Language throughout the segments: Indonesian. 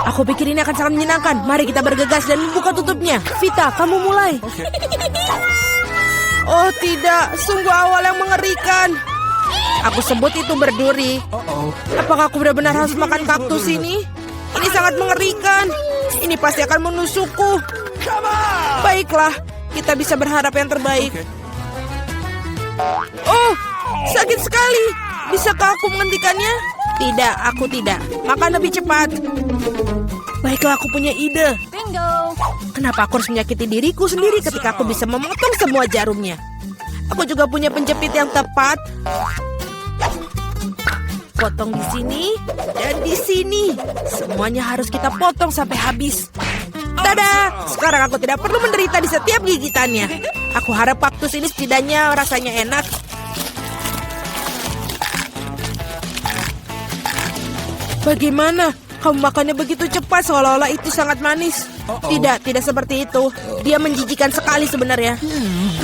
Aku pikir ini akan sangat menyenangkan. Mari kita bergegas dan membuka tutupnya. Vita, kamu mulai. Oh tidak, sungguh awal yang mengerikan. Aku sebut itu berduri. Apakah aku benar-benar harus makan kaktus ini? Ini sangat mengerikan. Ini pasti akan menusukku. Baiklah, kita bisa berharap yang terbaik. Oh, sakit sekali. Bisakah aku menghentikannya? Tidak, aku tidak. Makan lebih cepat. Baiklah, aku punya ide. Bingo. Kenapa aku harus menyakiti diriku sendiri ketika aku bisa memotong semua jarumnya? Aku juga punya penjepit yang tepat. Potong di sini dan di sini. Semuanya harus kita potong sampai habis. Tada! Sekarang aku tidak perlu menderita di setiap gigitannya. Aku harap kaktus ini setidaknya rasanya enak. Bagaimana? Kamu makannya begitu cepat seolah-olah itu sangat manis. Tidak seperti itu. Dia menjijikan sekali sebenarnya.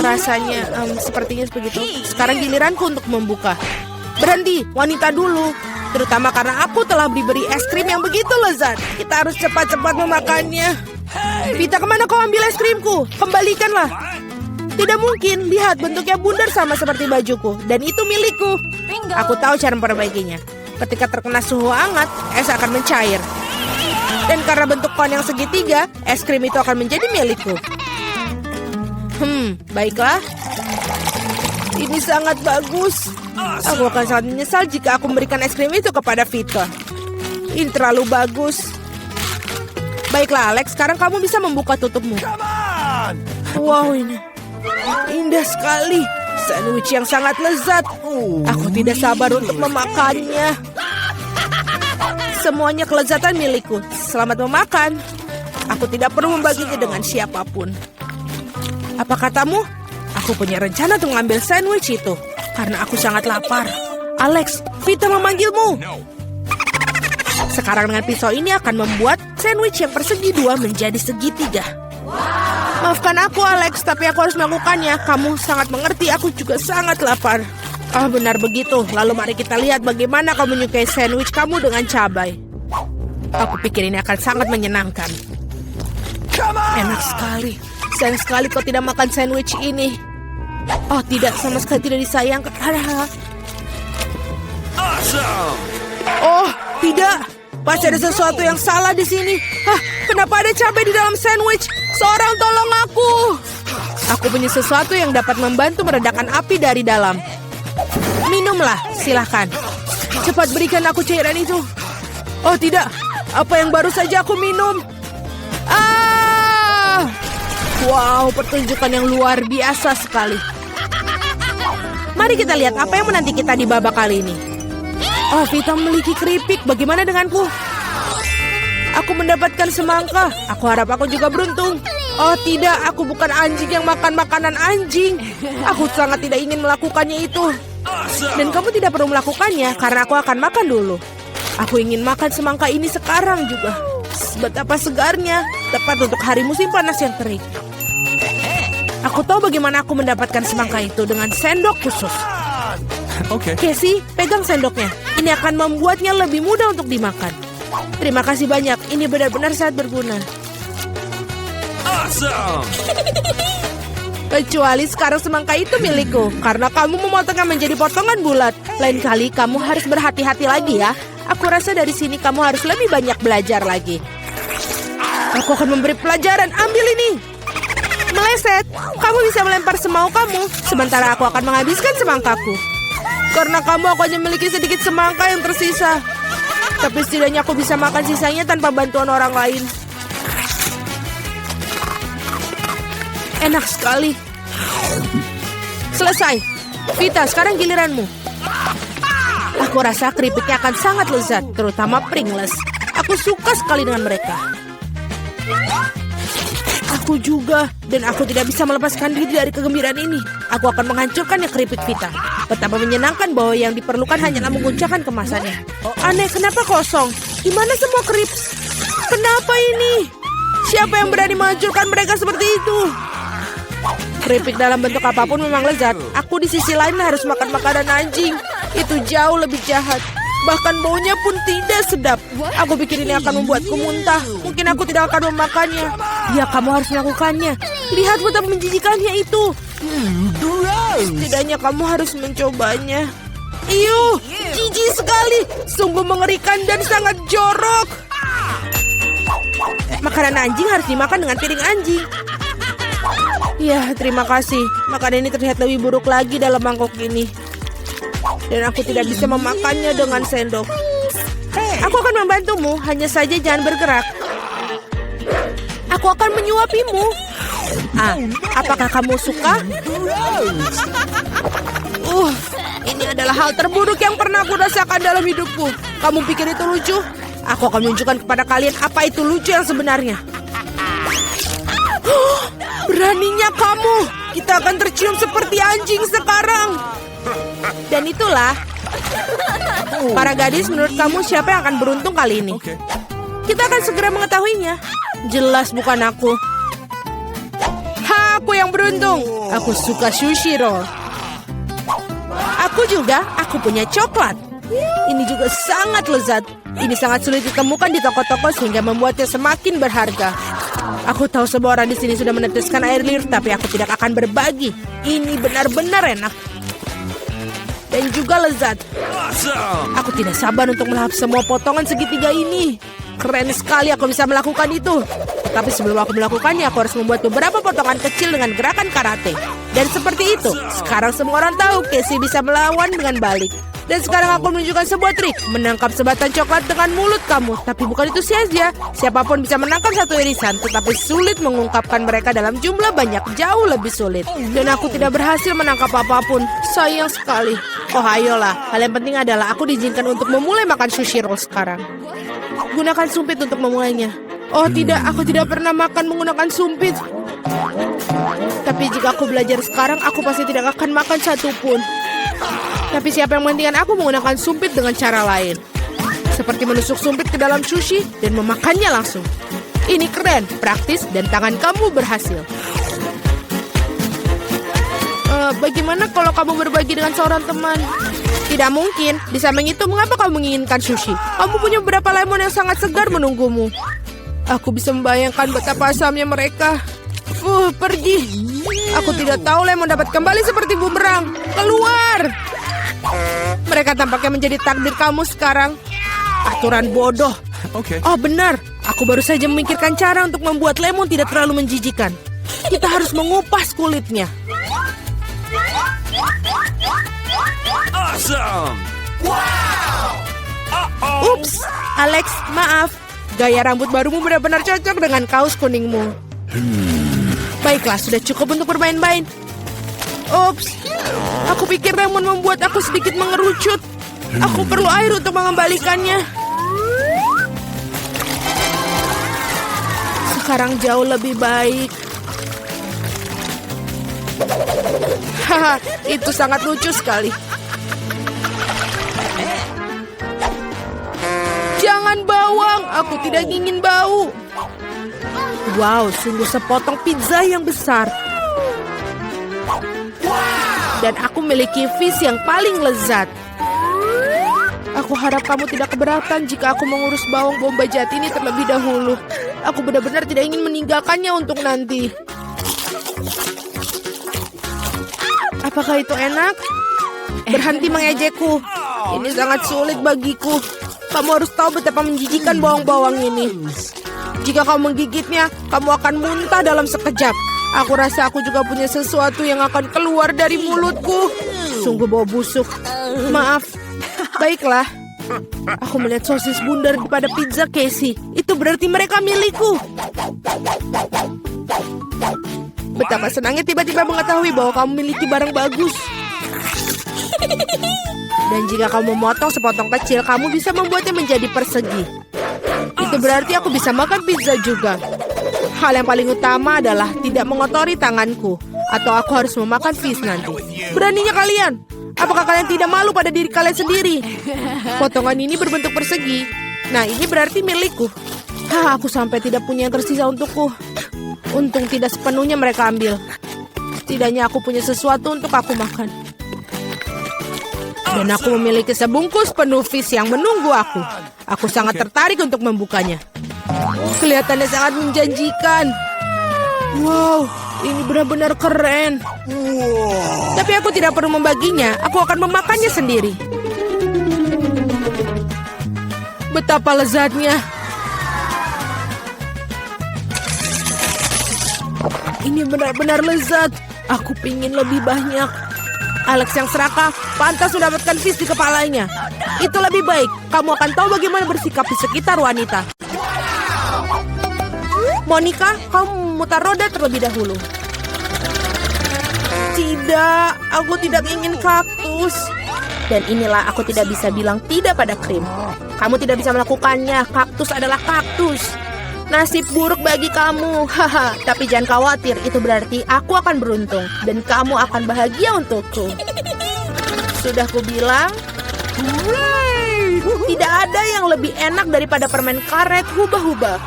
Rasanya sepertinya begitu. Sekarang giliranku untuk membuka. Berhenti, wanita dulu. Terutama karena aku telah diberi es krim yang begitu lezat. Kita harus cepat-cepat memakannya. Vita, kemana kau ambil es krimku? Kembalikanlah. Tidak mungkin, lihat bentuknya bundar sama seperti bajuku. Dan itu milikku. Aku tahu cara memperbaikinya. Ketika terkena suhu hangat, es akan mencair. Dan karena bentuk kon yang segitiga, es krim itu akan menjadi milikku. Baiklah. Ini sangat bagus. Aku akan sangat menyesal jika aku memberikan es krim itu kepada Vita. Ini terlalu bagus. Baiklah, Alex. Sekarang kamu bisa membuka tutupmu. Wow, ini indah sekali. Sandwich yang sangat lezat. Aku tidak sabar untuk memakannya. Semuanya kelezatan milikku. Selamat memakan. Aku tidak perlu membaginya dengan siapapun. Apa katamu? Aku punya rencana untuk mengambil sandwich itu. Karena aku sangat lapar. Alex, Vita memanggilmu. Sekarang dengan pisau ini akan membuat sandwich yang persegi dua menjadi segitiga. Maafkan aku, Alex, tapi aku harus melakukannya. Kamu sangat mengerti, aku juga sangat lapar. Benar begitu. Lalu mari kita lihat bagaimana kau menyukai sandwich kamu dengan cabai. Aku pikir ini akan sangat menyenangkan. Enak sekali. Sayang sekali kau tidak makan sandwich ini. Oh tidak, sama sekali tidak disayangkan. Oh tidak, pasti ada sesuatu yang salah di sini. Kenapa ada cabai di dalam sandwich? Seorang tolong aku. Aku punya sesuatu yang dapat membantu meredakan api dari dalam. Minumlah, silahkan. Cepat berikan aku cairan itu. Oh tidak, apa yang baru saja aku minum? Wow, pertunjukan yang luar biasa sekali. Mari kita lihat apa yang menanti kita di babak kali ini. Oh, Vita memiliki keripik. Bagaimana denganku? Aku mendapatkan semangka. Aku harap aku juga beruntung. Oh tidak, aku bukan anjing yang makan makanan anjing. Aku sangat tidak ingin melakukannya itu. Dan kamu tidak perlu melakukannya karena aku akan makan dulu. Aku ingin makan semangka ini sekarang juga. Betapa segarnya. Tepat untuk hari musim panas yang terik. Aku tahu bagaimana aku mendapatkan semangka itu dengan sendok khusus. Casey, pegang sendoknya. Ini akan membuatnya lebih mudah untuk dimakan. Terima kasih banyak. Ini benar-benar sangat berguna. Kecuali sekarang semangka itu milikku. Karena kamu memotongnya menjadi potongan bulat. Lain kali kamu harus berhati-hati lagi ya. Aku rasa dari sini kamu harus lebih banyak belajar lagi. Aku akan memberi pelajaran. Ambil ini. Meleset, kamu bisa melempar semau kamu. Sementara aku akan menghabiskan semangkaku. Karena kamu aku hanya memiliki sedikit semangka yang tersisa. Tapi setidaknya aku bisa makan sisanya tanpa bantuan orang lain. Enak sekali. Selesai. Vita, sekarang giliranmu. Aku rasa keripiknya akan sangat lezat, terutama Pringles. Aku suka sekali dengan mereka. Aku juga, dan aku tidak bisa melepaskan diri dari kegembiraan ini. Aku akan menghancurkannya keripik Vita. Betapa menyenangkan bahwa yang diperlukan hanyalah menguncangkan kemasannya. Aneh, kenapa kosong? Di mana semua krips? Kenapa ini? Siapa yang berani menghancurkan mereka seperti itu? Keripik dalam bentuk apapun memang lezat. Aku di sisi lain harus makan makanan anjing. Itu jauh lebih jahat. Bahkan baunya pun tidak sedap. Aku pikir ini akan membuatku muntah. Mungkin aku tidak akan memakannya. Ya, kamu harus melakukannya. Lihat betapa menjijikannya itu. Setidaknya kamu harus mencobanya. Iuh, jijik sekali. Sungguh mengerikan dan sangat jorok. Makanan anjing harus dimakan dengan piring anjing. Ya, terima kasih. Makanan ini terlihat lebih buruk lagi dalam mangkok ini. Dan aku tidak bisa memakannya dengan sendok. Aku akan membantumu, hanya saja jangan bergerak. Aku akan menyuapimu. Apakah kamu suka? Ini adalah hal terburuk yang pernah aku rasakan dalam hidupku. Kamu pikir itu lucu? Aku akan menunjukkan kepada kalian apa itu lucu yang sebenarnya. Beraninya kamu. Kita akan tercium seperti anjing sekarang. Dan itulah. Para gadis, menurut kamu siapa yang akan beruntung kali ini? Kita akan segera mengetahuinya. Jelas bukan aku. Aku yang beruntung. Aku suka sushi roll. Aku juga, aku punya coklat. Ini juga sangat lezat. Ini sangat sulit ditemukan di toko-toko sehingga membuatnya semakin berharga. Aku tahu semua orang di sini sudah meneteskan air liur, tapi aku tidak akan berbagi. Ini benar-benar enak. Dan juga lezat. Aku tidak sabar untuk melahap semua potongan segitiga ini. Keren sekali aku bisa melakukan itu. Tapi sebelum aku melakukannya, aku harus membuat beberapa potongan kecil dengan gerakan karate. Dan seperti itu, sekarang semua orang tahu Casey bisa melawan dengan balik. Dan sekarang aku menunjukkan sebuah trik. Menangkap sebatang coklat dengan mulut kamu. Tapi bukan itu saja. Siapapun bisa menangkap satu irisan. Tetapi sulit mengungkapkan mereka dalam jumlah banyak. Jauh lebih sulit. Dan aku tidak berhasil menangkap apapun. Sayang sekali. Oh ayolah. Hal yang penting adalah aku diizinkan untuk memulai makan sushi roll sekarang. Gunakan sumpit untuk memulainya. Oh tidak, aku tidak pernah makan menggunakan sumpit. Tapi jika aku belajar sekarang, aku pasti tidak akan makan satupun. Tapi siapa yang menghentikan aku menggunakan sumpit dengan cara lain. Seperti menusuk sumpit ke dalam sushi dan memakannya langsung. Ini keren, praktis, dan tangan kamu berhasil. Bagaimana kalau kamu berbagi dengan seorang teman? Tidak mungkin. Di samping itu, mengapa kamu menginginkan sushi? Kamu punya beberapa lemon yang sangat segar menunggumu. Aku bisa membayangkan betapa asamnya mereka. Pergi. Aku tidak tahu lemon dapat kembali seperti bumerang. Keluar. Mereka tampaknya menjadi takdir kamu sekarang. Aturan bodoh. Oh benar. Aku baru saja memikirkan cara untuk membuat lemon tidak terlalu menjijikan. Kita harus mengupas kulitnya. Awesome! Wow! Ups, Alex, maaf. Gaya rambut barumu benar-benar cocok dengan kaos kuningmu. Baiklah, sudah cukup untuk bermain-main. Ups, aku pikir lemon membuat aku sedikit mengerucut. Aku perlu air untuk mengembalikannya. Sekarang jauh lebih baik. Haha, itu sangat lucu sekali. Jangan bawang, aku tidak ingin bau. Wow, sungguh sepotong pizza yang besar. Dan aku memiliki fish yang paling lezat. Aku harap kamu tidak keberatan jika aku mengurus bawang bombay jati ini terlebih dahulu. Aku benar-benar tidak ingin meninggalkannya untuk nanti. Apakah itu enak? Berhenti mengejekku. Ini sangat sulit bagiku. Kamu harus tahu betapa menjijikan bawang-bawang ini. Jika kamu menggigitnya, kamu akan muntah dalam sekejap. Aku rasa aku juga punya sesuatu yang akan keluar dari mulutku. Sungguh bau busuk. Maaf. Baiklah. Aku melihat sosis bundar pada pizza Casey. Itu berarti mereka milikku. Betapa senangnya tiba-tiba mengetahui bahwa kamu memiliki barang bagus. Dan jika kamu memotong sepotong kecil, kamu bisa membuatnya menjadi persegi. Itu berarti aku bisa makan pizza juga. Hal yang paling utama adalah tidak mengotori tanganku. Atau aku harus memakan fish nanti. Beraninya kalian. Apakah kalian tidak malu pada diri kalian sendiri? Potongan ini berbentuk persegi. Nah, ini berarti milikku. Aku sampai tidak punya yang tersisa untukku. Untung tidak sepenuhnya mereka ambil. Setidaknya aku punya sesuatu untuk aku makan. Dan aku memiliki sebungkus penuh fish yang menunggu aku. Aku sangat tertarik untuk membukanya. Kelihatannya sangat menjanjikan. Wow, ini benar-benar keren. Tapi aku tidak perlu membaginya. Aku akan memakannya sendiri. Betapa lezatnya. Ini benar-benar lezat. Aku pingin lebih banyak. Alex yang serakah pantas mendapatkan fish di kepalanya. Itu lebih baik. Kamu akan tahu bagaimana bersikap di sekitar wanita. Monica, kamu memutar roda terlebih dahulu. Tidak, aku tidak ingin kaktus. Dan inilah aku tidak bisa bilang tidak pada krim. Kamu tidak bisa melakukannya. Kaktus adalah kaktus. Nasib buruk bagi kamu. Haha, tapi jangan khawatir. Itu berarti aku akan beruntung. Dan kamu akan bahagia untukku. Sudah kubilang. Tidak ada yang lebih enak daripada permen karet hubah-hubah.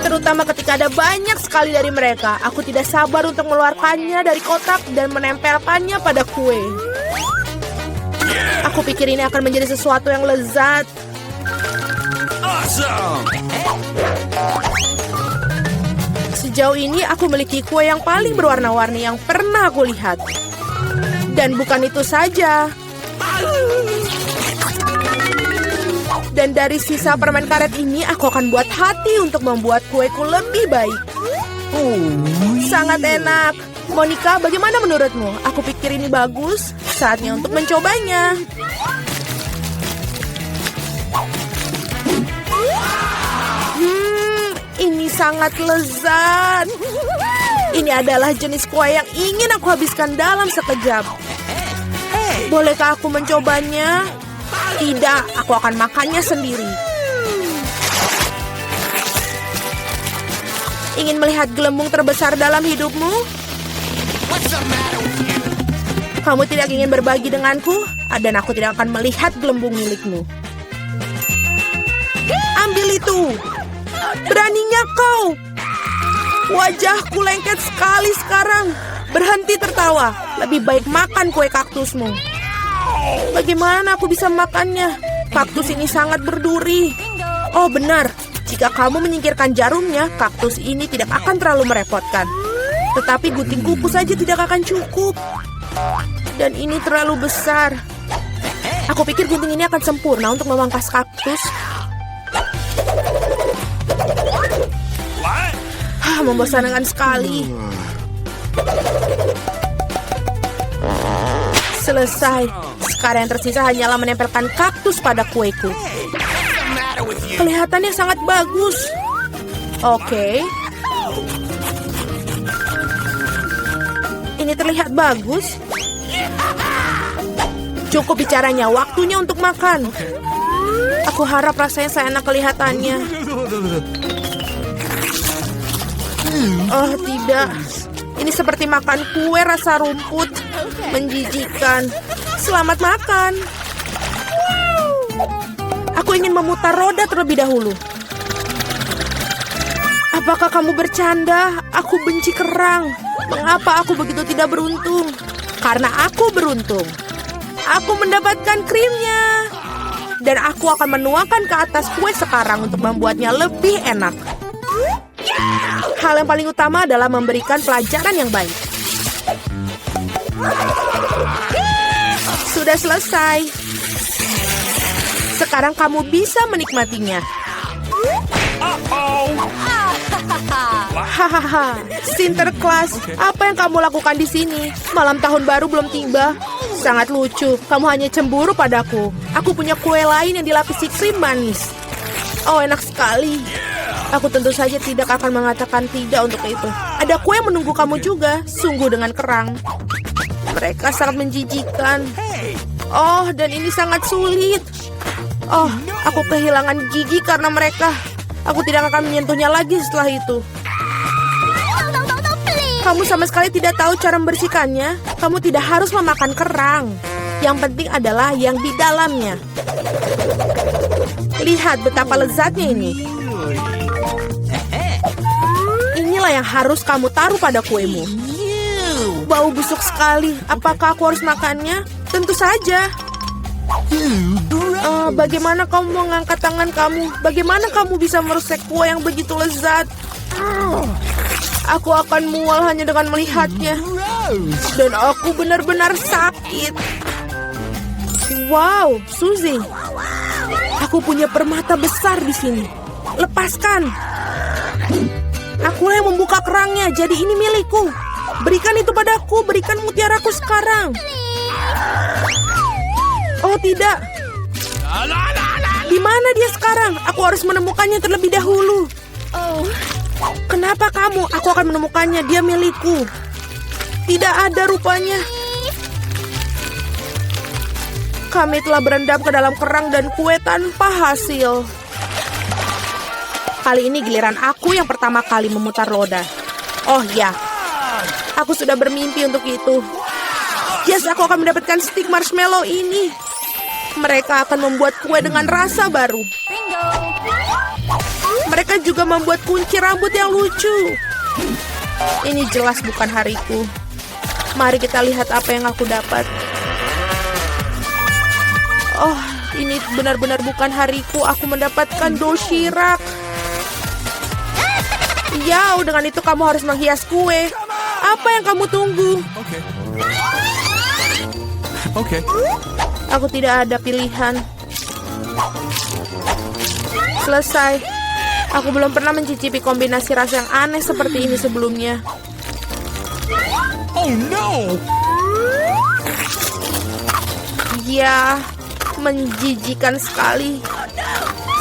Terutama ketika ada banyak sekali dari mereka. Aku tidak sabar untuk mengeluarkannya dari kotak dan menempelkannya pada kue. Aku pikir ini akan menjadi sesuatu yang lezat. Sejauh ini aku memiliki kue yang paling berwarna-warni yang pernah aku lihat. Dan bukan itu saja. Dan dari sisa permen karet ini aku akan buat hati untuk membuat kueku lebih baik. Sangat enak. Monica, bagaimana menurutmu? Aku pikir ini bagus. Saatnya untuk mencobanya. Ini sangat lezat. Ini adalah jenis kue yang ingin aku habiskan dalam sekejap. Bolehkah aku mencobanya? Tidak, aku akan makannya sendiri. Ingin melihat gelembung terbesar dalam hidupmu? Kamu tidak ingin berbagi denganku? Dan aku tidak akan melihat gelembung milikmu. Ambil itu. Beraninya kau. Wajahku lengket sekali sekarang. Berhenti tertawa. Lebih baik makan kue kaktusmu. Bagaimana aku bisa makannya? Kaktus ini sangat berduri. Oh benar, jika kamu menyingkirkan jarumnya, kaktus ini tidak akan terlalu merepotkan. Tetapi gunting kuku saja tidak akan cukup. Dan ini terlalu besar. Aku pikir gunting ini akan sempurna untuk memangkas kaktus. Membosankan sekali. Selesai. Sekarang yang tersisa hanyalah menempelkan kaktus pada kueku. Kelihatannya sangat bagus. Oke. Ini terlihat bagus. Cukup bicaranya, waktunya untuk makan. Aku harap rasanya seenak kelihatannya. Oh tidak. Ini seperti makan kue rasa rumput. Menjijikan. Selamat makan. Aku ingin memutar roda terlebih dahulu. Apakah kamu bercanda? Aku benci kerang. Mengapa aku begitu tidak beruntung? Karena aku beruntung. Aku mendapatkan krimnya. Dan aku akan menuangkan ke atas kue sekarang untuk membuatnya lebih enak. Hal yang paling utama adalah memberikan pelajaran yang baik. Sudah selesai. Sekarang kamu bisa menikmatinya. Hahaha, Sinterklas, apa yang kamu lakukan di sini? Malam tahun baru belum tiba. Sangat lucu, kamu hanya cemburu padaku. Aku punya kue lain yang dilapisi krim manis. Oh, enak sekali. Aku tentu saja tidak akan mengatakan tidak untuk itu. Ada kue yang menunggu kamu juga, sungguh dengan kerang. Mereka sangat menjijikan. Oh, dan ini sangat sulit. Oh, aku kehilangan gigi karena mereka. Aku tidak akan menyentuhnya lagi setelah itu. Kamu sama sekali tidak tahu cara membersihkannya. Kamu tidak harus memakan kerang. Yang penting adalah yang di dalamnya. Lihat betapa lezatnya ini. Inilah yang harus kamu taruh pada kuemu. Bau busuk sekali. Apakah aku harus makannya? Tentu saja. Bagaimana kamu mengangkat tangan kamu? Bagaimana kamu bisa merusak kue yang begitu lezat? Aku akan mual hanya dengan melihatnya. Dan aku benar-benar sakit. Wow, Suzy. Aku punya permata besar di sini. Lepaskan. Aku yang membuka kerangnya, jadi ini milikku. Berikan itu padaku, berikan mutiaraku sekarang. Oh tidak. Di mana dia sekarang? Aku harus menemukannya terlebih dahulu. Kenapa kamu? Aku akan menemukannya, dia milikku. Tidak ada rupanya. Kami telah berendam ke dalam kerang dan kue tanpa hasil. Kali ini giliran aku yang pertama kali memutar roda. Oh ya, aku sudah bermimpi untuk itu. Yes, aku akan mendapatkan stik marshmallow ini. Mereka akan membuat kue dengan rasa baru. Mereka juga membuat kunci rambut yang lucu. Ini jelas bukan hariku. Mari kita lihat apa yang aku dapat. Oh, ini benar-benar bukan hariku. Aku mendapatkan doshirak. Ya, dengan itu kamu harus menghias kue. Apa yang kamu tunggu? Oke. Aku tidak ada pilihan. Selesai. Aku belum pernah mencicipi kombinasi rasa yang aneh seperti ini sebelumnya. Oh no. Ya, menjijikan sekali.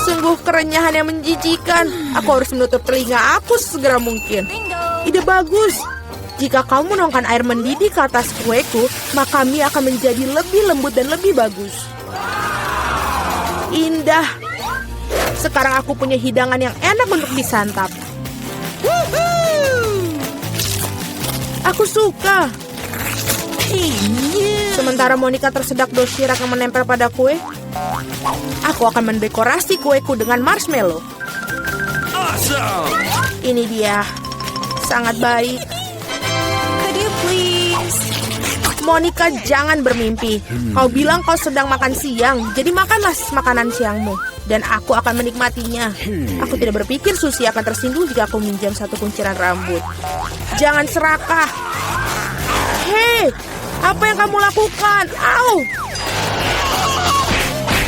Sungguh kerenyahan yang menjijikan. Aku harus menutup telinga aku segera mungkin. Ide bagus. Jika kamu menuangkan air mendidih ke atas kueku, maka mie akan menjadi lebih lembut dan lebih bagus. Indah. Sekarang aku punya hidangan yang enak untuk disantap. Aku suka. Sementara Monica tersedak doshirak yang menempel pada kue, aku akan mendekorasi kueku dengan marshmallow. Awesome. Ini dia. Sangat baik. Monica, jangan bermimpi. Kau bilang kau sedang makan siang, jadi makanlah makanan siangmu. Dan aku akan menikmatinya. Aku tidak berpikir Suzy akan tersinggung jika aku minjam satu kunciran rambut. Jangan serakah. Hei, apa yang kamu lakukan? Au!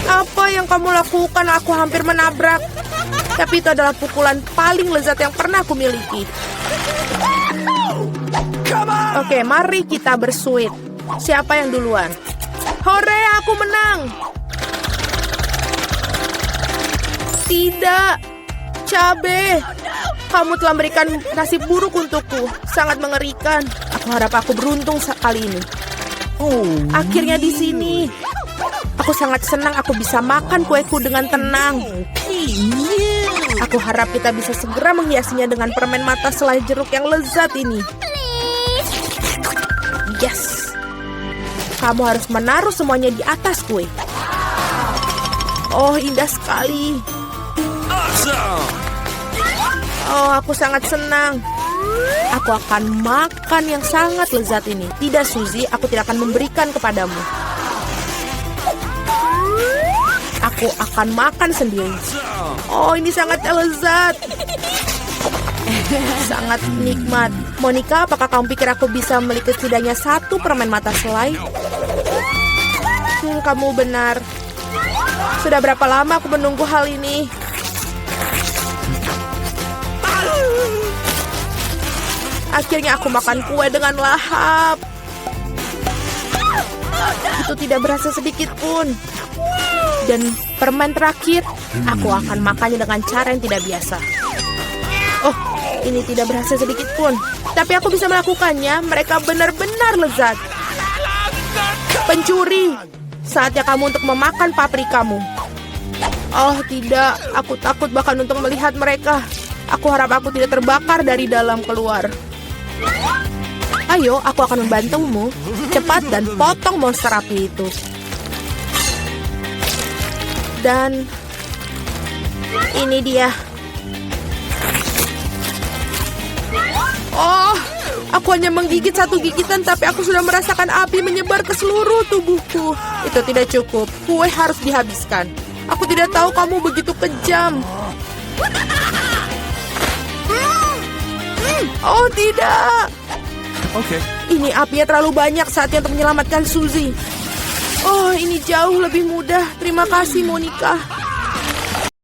Apa yang kamu lakukan? Aku hampir menabrak. Tapi itu adalah pukulan paling lezat yang pernah aku miliki. Oke, mari kita bersuit. Siapa yang duluan? Hore, aku menang. Tidak. Cabe. Kamu telah memberikan nasib buruk untukku. Sangat mengerikan. Aku harap aku beruntung kali ini. Akhirnya di sini. Aku sangat senang aku bisa makan kueku dengan tenang. Aku harap kita bisa segera menghiasinya dengan permen mata selai jeruk yang lezat ini. Yes. Kamu harus menaruh semuanya di atas kue. Oh, indah sekali. Oh, aku sangat senang. Aku akan makan yang sangat lezat ini. Tidak, Suzy, aku tidak akan memberikan kepadamu. Aku akan makan sendiri. Oh, ini sangat lezat. Sangat nikmat. Monica, apakah kamu pikir aku bisa memiliki setidaknya satu permen mata selai? Kamu benar. Sudah berapa lama aku menunggu hal ini? Akhirnya aku makan kue dengan lahap. Itu tidak berasa sedikit pun. Dan permen terakhir, aku akan makannya dengan cara yang tidak biasa. Oh, ini tidak berasa sedikit pun. Tapi aku bisa melakukannya. Mereka benar-benar lezat. Pencuri, saatnya kamu untuk memakan paprikamu. Oh tidak, aku takut bahkan untuk melihat mereka. Aku harap aku tidak terbakar dari dalam keluar. Ayo, aku akan membantumu. Cepat dan potong monster api itu. Dan ini dia. Oh, Aku hanya menggigit satu gigitan, tapi aku sudah merasakan api menyebar ke seluruh tubuhku. Itu tidak cukup. Kue harus dihabiskan. Aku tidak tahu kamu begitu kejam. Oh tidak. Okay. Ini apinya terlalu banyak, saatnya untuk menyelamatkan Suzy. Oh, ini jauh lebih mudah. Terima kasih, Monica.